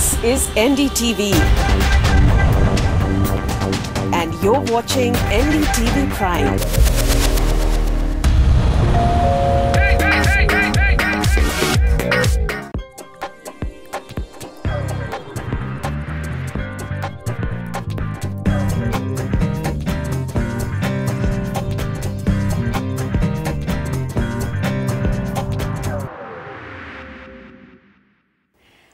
This is NDTV. And you're watching NDTV Prime.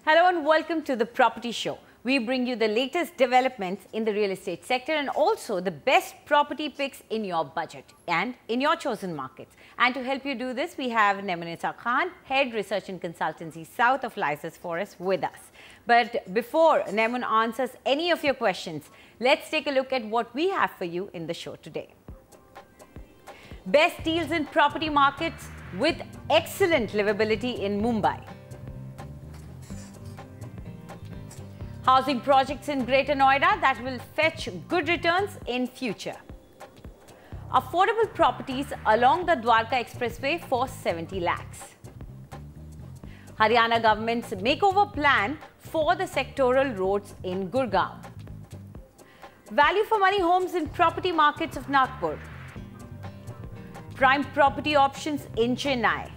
Hello and welcome to the Property Show. We bring you the latest developments in the real estate sector and also the best property picks in your budget and in your chosen markets. And to help you do this, we have Nemunita Khan, Head Research and Consultancy South of Lycus Forest with us. But before Nemun answers any of your questions, let's take a look at what we have for you in the show today. Best deals in property markets with excellent livability in Mumbai. Housing projects in Greater Noida that will fetch good returns in future. Affordable properties along the Dwarka Expressway for 70 lakhs. Haryana government's makeover plan for the sectoral roads in Gurugram. Value for money homes in property markets of Nagpur. Prime property options in Chennai.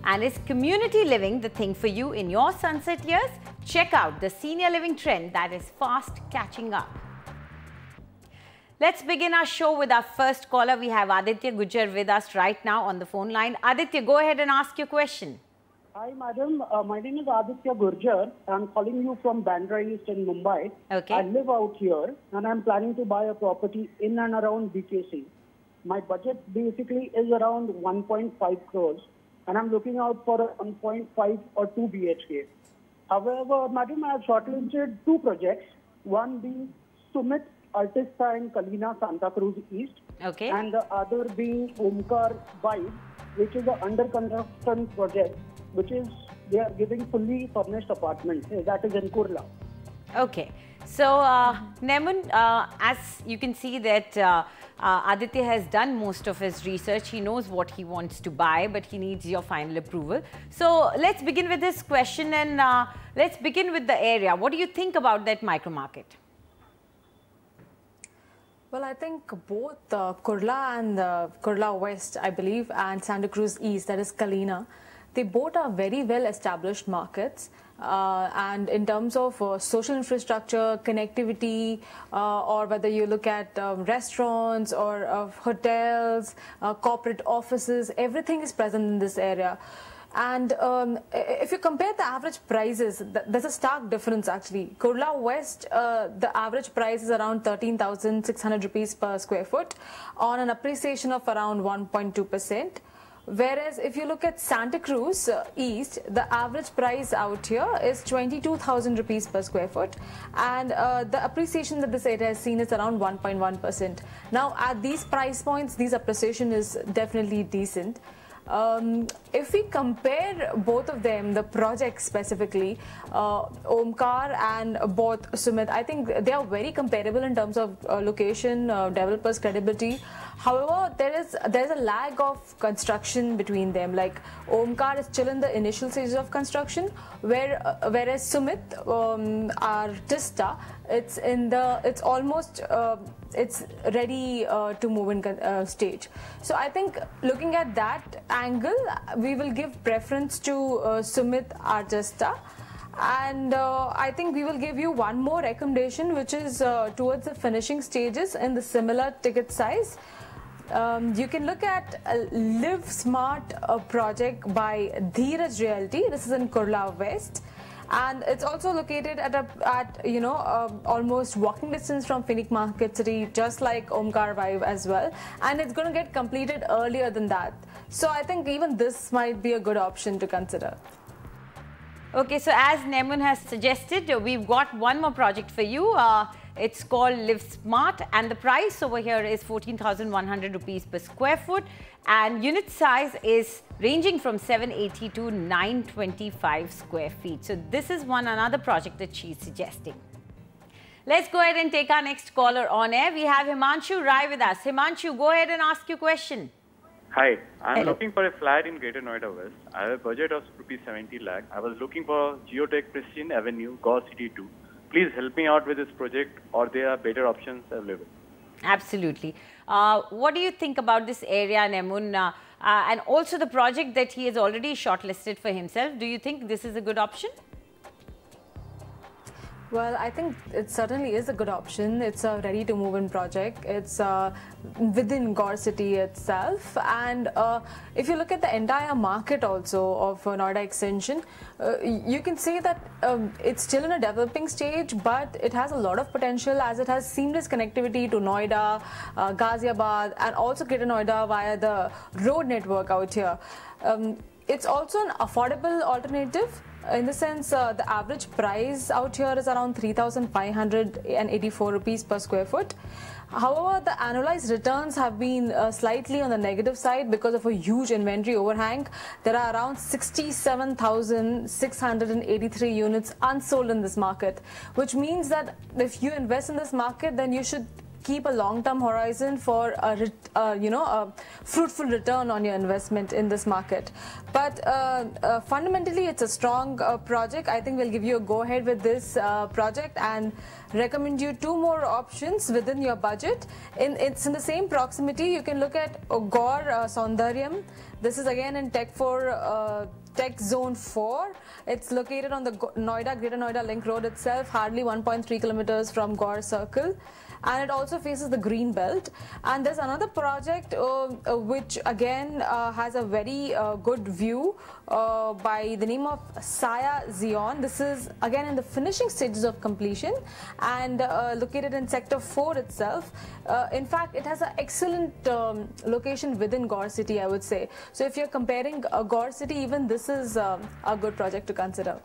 And is community living the thing for you in your sunset years? Check out the senior living trend that is fast catching up. Let's begin our show with our first caller. We have Aditya Gujjar with us right now on the phone line. Aditya, go ahead and ask your question. Hi, madam. My name is Aditya Gurjar. I'm calling you from Bandra East in Mumbai. Okay. I live out here and I'm planning to buy a property in and around BKC. My budget basically is around 1.5 crores and I'm looking out for a 1.5 or 2 BHK. However, madam, I have shortlisted two projects, one being Sumit Artista in Kalina, Santa Cruz East, Okay. and the other being Omkar Vibe, which is an under construction project, which is they are giving fully furnished apartments. That is in Kurla. Okay. So, Nemun, as you can see that Aditya has done most of his research. He knows what he wants to buy, but he needs your final approval. So, let's begin with this question and let's begin with the area. What do you think about that micro market? Well, I think both Kurla and Kurla West, I believe, and Santa Cruz East, that is Kalina, they both are very well established markets. And in terms of social infrastructure, connectivity, or whether you look at restaurants or hotels, corporate offices, everything is present in this area. And if you compare the average prices, there's a stark difference actually. Kurla West, the average price is around 13,600 rupees per square foot on an appreciation of around 1.2%. Whereas if you look at Santa Cruz East, the average price out here is 22,000 rupees per square foot, and the appreciation that this area has seen is around 1.1%. Now at these price points, this appreciation is definitely decent. If we compare both of them, the projects specifically, Omkar and both Sumit, I think they are very comparable in terms of location, developers' credibility. However, there is a lag of construction between them. Like Omkar is still in the initial stages of construction, whereas Sumit, Artista, it's almost it's ready to move in stage. So I think looking at that angle, we will give preference to Sumit Artista. And I think we will give you one more recommendation, which is towards the finishing stages in the similar ticket size. You can look at Live Smart project by Dheeraj Realty. This is in Kurla West, and it's also located at almost walking distance from Phoenix Market City, just like Omkar Vibe as well. And it's going to get completed earlier than that. So I think even this might be a good option to consider. Okay, so as Nemun has suggested, we've got one more project for you. It's called Live Smart, and the price over here is 14,100 rupees per square foot, and unit size is ranging from 780 to 925 square feet. So this is another project that she's suggesting. Let's go ahead and take our next caller on air. We have Himanshu Rai with us. Himanshu, go ahead and ask your question. Hi, I'm Hello. looking for a flat in Greater Noida West. I have a budget of rupees 70 lakh. I was looking for Geotech Pristine Avenue, Gaur City 2. Please help me out with this project, or there are better options available. Absolutely. What do you think about this area, Nemun? And also the project that he has already shortlisted for himself. Do you think this is a good option? Well, I think it certainly is a good option. It's a ready-to-move-in project. It's within Gaur City itself. And if you look at the entire market also of Noida Extension, you can see that it's still in a developing stage, but it has a lot of potential as it has seamless connectivity to Noida, Ghaziabad, and also Greater Noida via the road network out here. It's also an affordable alternative. In the sense, the average price out here is around 3,584 rupees per square foot. However, the annualized returns have been slightly on the negative side because of a huge inventory overhang. There are around 67,683 units unsold in this market, which means that if you invest in this market, then you should keep a long-term horizon for a fruitful return on your investment in this market. But fundamentally, it's a strong project. I think we'll give you a go-ahead with this project and recommend you two more options within your budget. It's in the same proximity. You can look at Gaur Saundaryam. This is again in Tech Zone 4. It's located on the Greater Noida Link Road itself, hardly 1.3 kilometers from Gaur Circle. And it also faces the green belt. And there's another project which again has a very good view by the name of Saya Zion. This is again in the finishing stages of completion and located in Sector 4 itself. In fact, it has an excellent location within Gaur City, I would say. So if you're comparing Gaur City, even this is a good project to consider.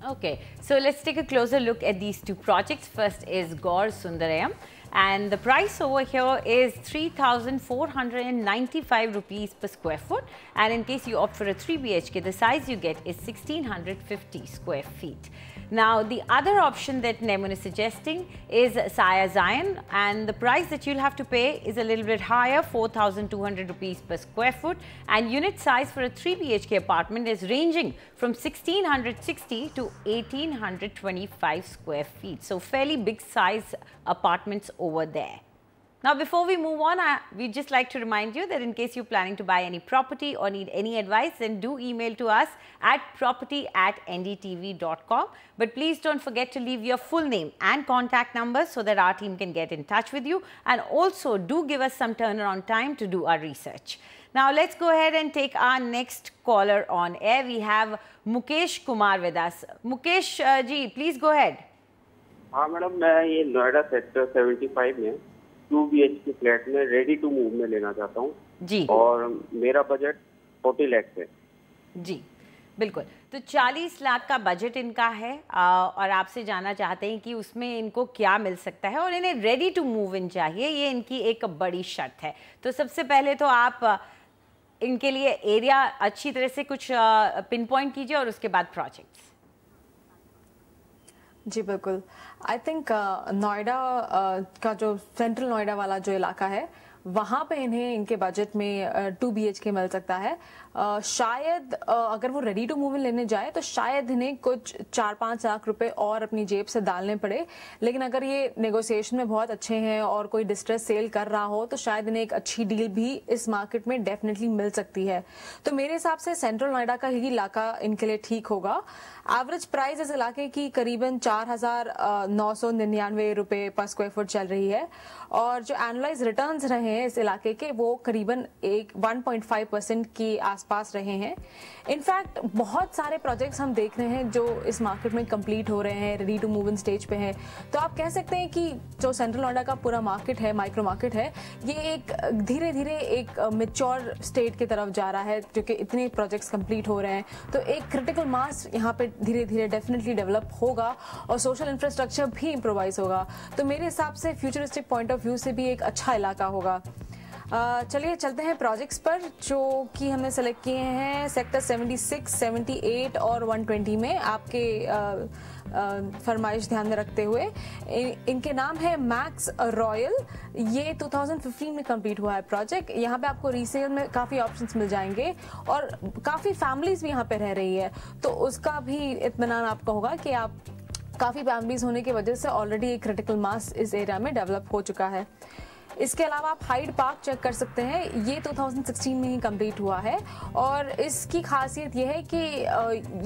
Okay, so let's take a closer look at these two projects. First is Gaur Sundarayam, and the price over here is 3,495 rupees per square foot. And in case you opt for a 3 BHK, the size you get is 1,650 square feet. Now, the other option that Nemun is suggesting is Saya Zion, and the price that you'll have to pay is a little bit higher, 4,200 rupees per square foot, and unit size for a 3 BHK apartment is ranging from 1,660 to 1,825 square feet. So, fairly big size apartments over there. Now, before we move on, we'd just like to remind you that in case you're planning to buy any property or need any advice, then do email to us at property@ndtv.com. But please don't forget to leave your full name and contact number so that our team can get in touch with you. And also do give us some turnaround time to do our research. Now, let's go ahead and take our next caller on air. We have Mukesh Kumar with us. Mukesh ji, please go ahead. हाँ madam, मैं ये Noida sector 75 में 2 BHK flat में ready to move में लेना चाहता हूँ जी, और मेरा बजट 40 लाख है जी। बिल्कुल, तो 40 लाख का बजट इनका है और आपसे जानना चाहते हैं कि उसमें इनको क्या मिल सकता है और इन्हें रेडी टू मूव इन चाहिए, ये इनकी एक बड़ी शर्त है। तो सबसे पहले तो आप इनके लिए एरिया अच्छी तरह से कुछ पिन पॉइंट कीजिए और उसके बाद प्रोजेक्ट्स। जी बिल्कुल, आई थिंक नोएडा का जो सेंट्रल नोएडा वाला जो इलाका है वहाँ पे इन्हें इनके बजट में 2 BHK मिल सकता है। शायद अगर वो रेडी टू मूव इन लेने जाए तो शायद इन्हें कुछ 4-5 लाख रुपए और अपनी जेब से डालने पड़े, लेकिन अगर ये नेगोशिएशन में बहुत अच्छे हैं और कोई डिस्ट्रेस सेल कर रहा हो तो शायद इन्हें एक अच्छी डील भी इस मार्केट में डेफिनेटली मिल सकती है। तो मेरे हिसाब से सेंट्रल नोएडा का ही इलाका इनके लिए ठीक होगा। एवरेज प्राइस इस इलाके की करीबन 4,999 रुपए पर स्क्वायर फुट चल रही है और जो एनुअलाइज रिटर्न्स रहे हैं इस इलाके के वो करीबन 1.5% के आसपास रहे हैं। इनफैक्ट बहुत सारे प्रोजेक्ट्स हम देख रहे हैं जो इस मार्केट में कंप्लीट हो रहे हैं, ready to move in stage पे हैं। तो आप कह सकते हैं कि जो सेंट्रल नोएडा का पूरा मार्केट है, माइक्रो मार्केट है, ये एक धीरे धीरे एक मेच्योर स्टेट की तरफ जा रहा है क्योंकि इतने प्रोजेक्ट्स कंप्लीट हो रहे हैं। तो एक क्रिटिकल मास यहाँ पे धीरे धीरे डेफिनेटली डेवलप होगा और सोशल इंफ्रास्ट्रक्चर भी इम्प्रोवाइज होगा। तो मेरे हिसाब से फ्यूचरिस्टिक पॉइंट ऑफ व्यू से भी एक अच्छा इलाका होगा। चलिए चलते हैं प्रोजेक्ट्स पर जो कि हमने सेलेक्ट किए हैं सेक्टर 76, 78 और 120 में आपके फरमाइश ध्यान में रखते हुए। इनके नाम है मैक्स रॉयल। ये 2015 में कंप्लीट हुआ है प्रोजेक्ट। यहाँ पे आपको रीसेल में काफ़ी ऑप्शंस मिल जाएंगे और काफ़ी फैमिलीज भी यहाँ पे रह रही है, तो उसका भी इत्मीनान आपका होगा कि आप काफ़ी फैमिलीज होने की वजह से ऑलरेडी एक क्रिटिकल मास इस एरिया में डेवलप हो चुका है। इसके अलावा आप हाइड पार्क चेक कर सकते हैं, ये 2016 में ही कंप्लीट हुआ है और इसकी खासियत ये है कि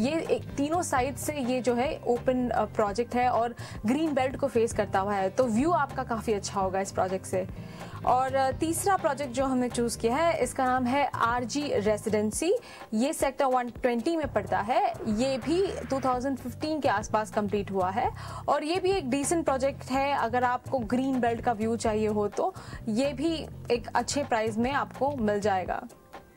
ये तीनों साइड से ये जो है ओपन प्रोजेक्ट है और ग्रीन बेल्ट को फेस करता हुआ है, तो व्यू आपका काफ़ी अच्छा होगा इस प्रोजेक्ट से। और तीसरा प्रोजेक्ट जो हमने चूज़ किया है इसका नाम है आरजी रेसिडेंसी। ये सेक्टर 120 में पड़ता है, ये भी 2015 के आसपास कंप्लीट हुआ है और ये भी एक डिसेंट प्रोजेक्ट है। अगर आपको ग्रीन बेल्ट का व्यू चाहिए हो तो ये भी एक अच्छे प्राइस में आपको मिल जाएगा।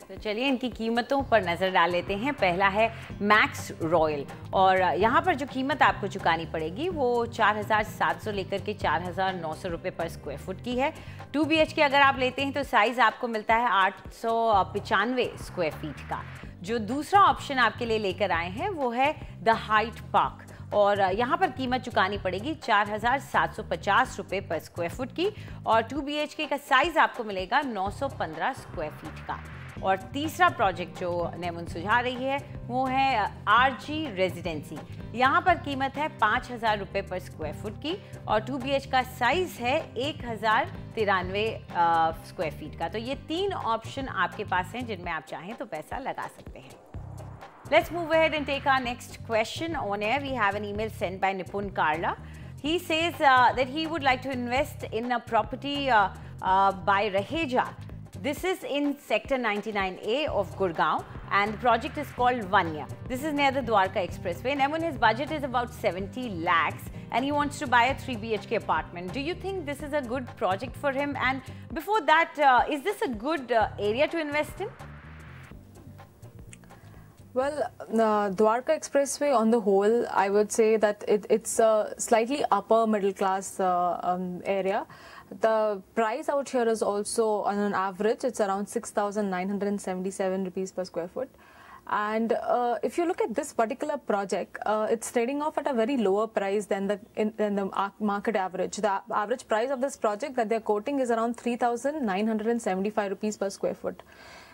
तो चलिए इनकी कीमतों पर नज़र डाल लेते हैं। पहला है मैक्स रॉयल और यहाँ पर जो कीमत आपको चुकानी पड़ेगी वो 4,700 लेकर के 4,900 रुपये पर स्क्वायर फुट की है। 2 BHK अगर आप लेते हैं तो साइज़ आपको मिलता है 895 स्क्वायर फीट का। जो दूसरा ऑप्शन आपके लिए लेकर आए हैं वो है द हाइट पार्क और यहाँ पर कीमत चुकानी पड़ेगी 4,750 रुपये पर स्क्वायर फुट की और 2 BHK का साइज़ आपको मिलेगा 915 स्क्वायर फीट का। और तीसरा प्रोजेक्ट जो नेमुन सुझा रही है वो है आरजी रेजिडेंसी। यहाँ पर कीमत है 5,000 रुपये पर स्क्वायर फुट की और 2 BHK का साइज़ है 1,093 स्क्वायर फीट का। तो ये 3 ऑप्शन आपके पास हैं जिनमें आप चाहें तो पैसा लगा सकते हैं। Let's move ahead and take our next question on air. We have an email sent by Nipun Karla. He says that he would like to invest in a property by Raheja. This is in sector 99A of Gurgaon and the project is called Vanya. This is near the Dwarka Expressway. And his budget is about 70 lakhs and he wants to buy a 3 BHK apartment. Do you think this is a good project for him? And before that, is this a good area to invest in? Well, Dwarka Expressway on the whole, I would say that it's a slightly upper middle class area. The price out here is also on an average, it's around 6,977 rupees per square foot. And if you look at this particular project, it's trading off at a very lower price than the market average. The average price of this project that they're quoting is around 3,975 rupees per square foot.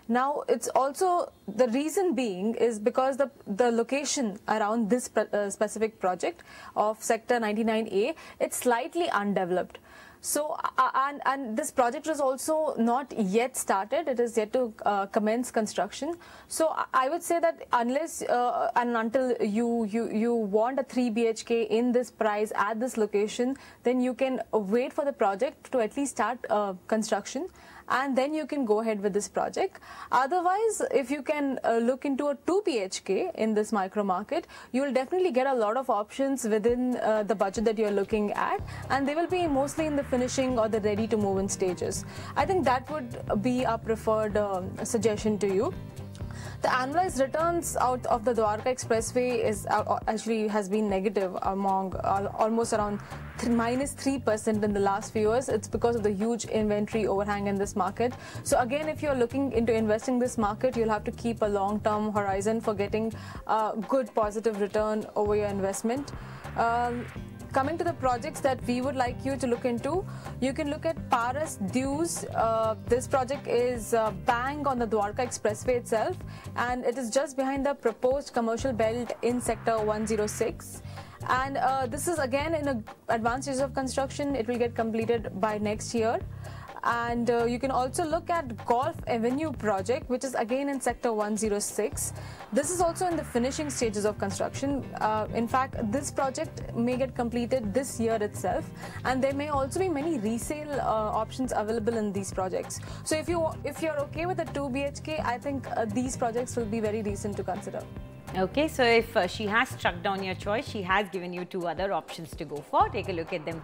Now, it's also, the reason being is because the location around this specific project of sector 99A, it's slightly undeveloped. So, and this project is also not yet started. It is yet to commence construction. So, I would say that unless and until you want a 3 BHK in this price at this location, then you can wait for the project to at least start construction. And then you can go ahead with this project. Otherwise, if you can look into a 2 BHK in this micro market, you will definitely get a lot of options within the budget that you're looking at, and they will be mostly in the finishing or the ready to move in stages. I think that would be a preferred suggestion to you. The annualized returns out of the Dwarka Expressway is actually has been negative among almost around -3% in the last few years. It's because of the huge inventory overhang in this market. So again, if you're looking into investing in this market, you'll have to keep a long-term horizon for getting a good positive return over your investment. Coming to the projects that we would like you to look into, you can look at Paras Dews. This project is bang on the Dwarka Expressway itself, and it is just behind the proposed commercial belt in sector 106. And this is again in an advanced stage of construction. It will get completed by next year. And you can also look at Golf Avenue project, which is again in sector 106. This is also in the finishing stages of construction. In fact, this project may get completed this year itself, and there may also be many resale options available in these projects. So if you're okay with the 2 BHK, I think these projects will be very decent to consider. Okay, so if she has struck down your choice, she has given you 2 other options to go for. Take a look at them.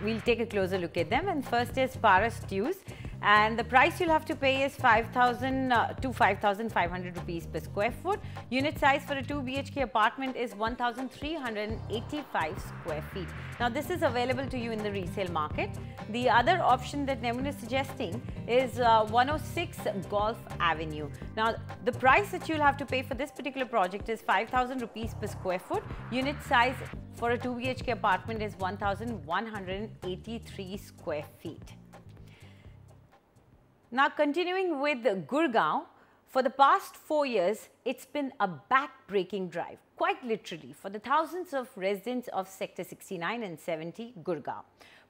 We'll take a closer look at them. And first is Paras Dews. and the price you'll have to pay is 5,000 to 5,500 rupees per square foot. Unit size for a 2 BHK apartment is 1,385 square feet. Now this is available to you in the resale market. The other option that Nemun is suggesting is 106 Golf Avenue. Now the price that you'll have to pay for this particular project is 5,000 rupees per square foot. Unit size for a 2 BHK apartment is 1,183 square feet. Now continuing with Gurgaon, for the past 4 years, it's been a back-breaking drive, quite literally, for the thousands of residents of Sector 69 and 70, Gurgaon.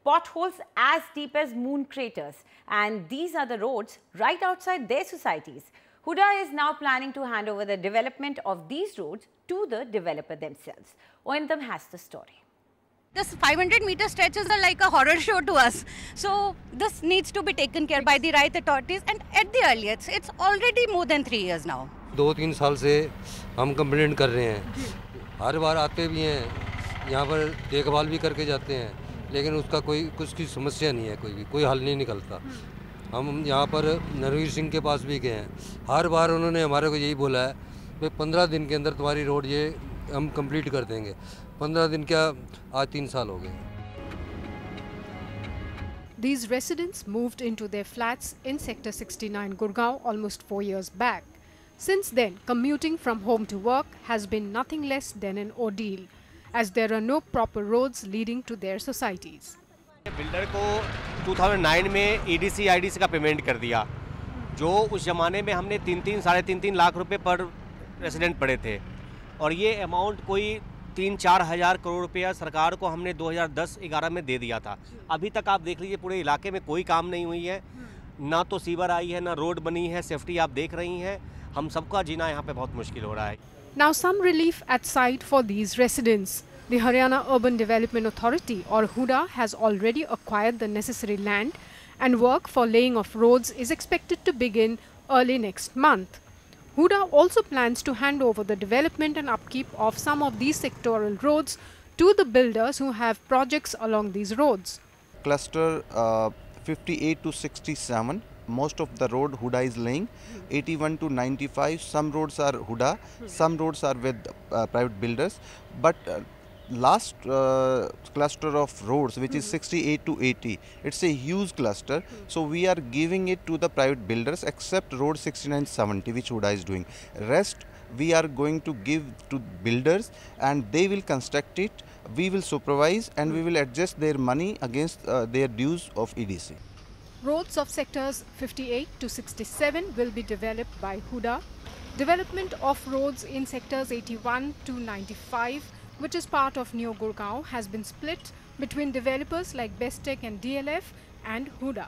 Potholes as deep as moon craters, and these are the roads right outside their societies. Huda is now planning to hand over the development of these roads to the developer themselves. Ointam has the story. This 500-meter stretches are like a horror show to us. So this needs to be taken care by the right authorities and at the earliest. It's already more than 3 years now. 2-3 साल से हम complaint कर रहे हैं. हर बार आते भी हैं, यहाँ पर देखभाल भी करके जाते हैं, लेकिन उसका कुछ की समस्या नहीं है, कोई हल नहीं निकलता. हम यहाँ पर नरवीर सिंह के पास भी गए हैं. हर बार उन्होंने हमारे को यही बोला है कि 15 दिन के अंदर तुम्हारी रोड ये हम कंप्लीट कर देंगे. 15 दिन क्या, आज 3 साल हो गए. These residents moved into their flats in Sector 69 Gurgaon almost 4 years back. Since then, commuting from home to work has been nothing less than an ordeal, as there are no proper roads leading to their societies. Builder को 2009 में EDC, IDC का payment कर दिया, जो उस ज़माने में हमने 3-3, 3.5 लाख रुपए पर रेसिडेंट पड़े थे, और ये अमाउंट कोई 3-4 हज़ार करोड़ रुपया सरकार को हमने 2010-11 में दे दिया था. अभी तक आप देख लीजिए पूरे इलाके में कोई काम नहीं हुई है, ना तो सीवर आई है, ना रोड बनी है. सेफ्टी आप देख रही हैं, हम सबका जीना यहाँ पे बहुत मुश्किल हो रहा है. Now some relief at sight for these residents. The Haryana Urban Development Authority or HUDA has already acquired the necessary land and work for laying of roads is expected to begin early next month. HUDA also plans to hand over the development and upkeep of some of these sectoral roads to the builders who have projects along these roads. Cluster 58 to 67, most of the road HUDA is laying. 81 to 95, some roads are HUDA, some roads are with private builders. But last cluster of roads, which is 68 to 80, it's a huge cluster, so we are giving it to the private builders except road 69-70, which HUDA is doing. Rest we are going to give to builders and they will construct it, we will supervise and we will adjust their money against their dues of EDC. Roads of sectors 58 to 67 will be developed by HUDA. Development of roads in sectors 81 to 95, which is part of New Gurgaon, has been split between developers like Bestech and DLF and HUDA.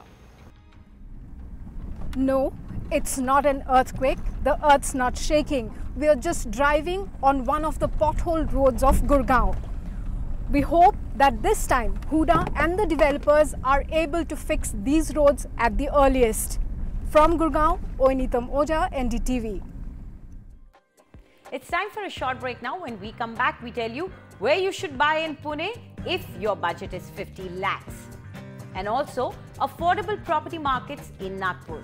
No, it's not an earthquake. The earth's not shaking. We are just driving on one of the pothole roads of Gurgaon. We hope that this time HUDA and the developers are able to fix these roads at the earliest. From Gurgaon, Oinitam Oja, NDTV. It's time for a short break now. When we come back, we tell you where you should buy in Pune if your budget is 50 lakhs. And also affordable property markets in Nagpur.